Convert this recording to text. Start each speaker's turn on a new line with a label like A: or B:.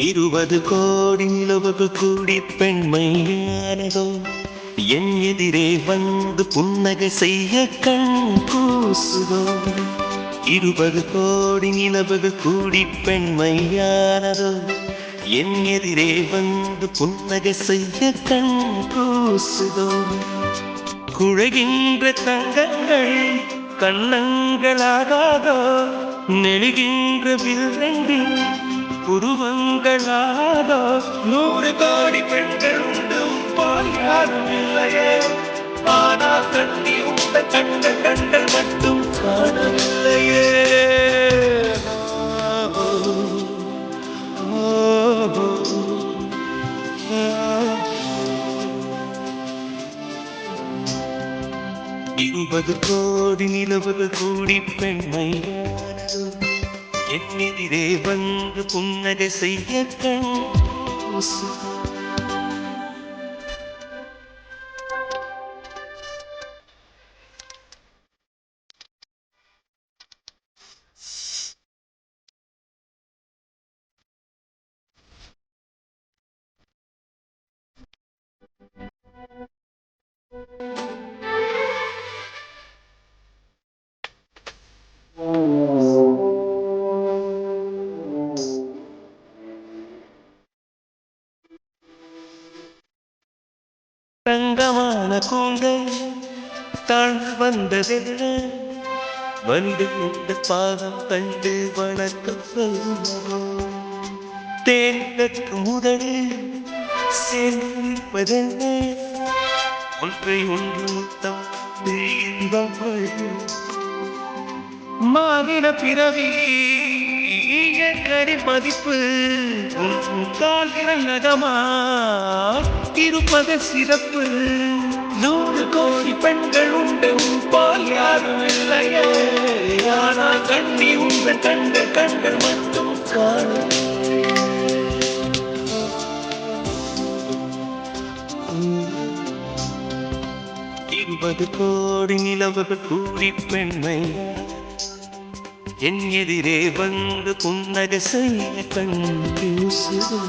A: 20 கோடி நிலவுகள் கூடி பெண்மையானதோ என் எதிரே வந்து புன்னகை செய்ய கண் கூசுதோ. 20 கோடி நிலவுகள் கூடி பெண்மையானதோ என் எதிரே வந்து புன்னகை செய்ய கண் கூசுதோ. குழைகின்ற தங்கங்கள் கண்ணங்களாகாதோ, நெழுகின்ற வில்ரங்கில் புருவங்களாதோ. 100 கோடி பெண்கள் உண்டு போல் யாரும் இல்லையே, ஆனால் கண்ணி உண்ட கண்கள் கண்கள் மட்டும் காணவில்லையே. இருபது கோடி நிலவுகள் கூடி பெண்மையானதோ என் எதிரே வந்து புன்னகை செய்ய கண் கூசுதோ. தங்கமான கூந்தல் தாழ் வந்ததென்ன, வந்தது இந்த பாதம் கண்டு வணக்கம் சொல்லுமோ. தேன் கற்றும் முதலே சேர்ப்பதென்ன, ஒன்றை ஒன்று முத்தம் இன்பம் மாநில பிறவி கரி மதிப்பு கால்கள் நகமா இருப்பது சிறப்பு. 100 கோடி பெண்கள் உண்டு பால் யாரும் இல்லையே, ஆனால் கண்ணி உங்கள் கண்கள் கண்கள் மட்டும் காணும். 20 கோடி நிலவுகள் கூடி பெண்மை என் எதிரே வந்து புன்னகை செய்ய கண் கூசுதோ.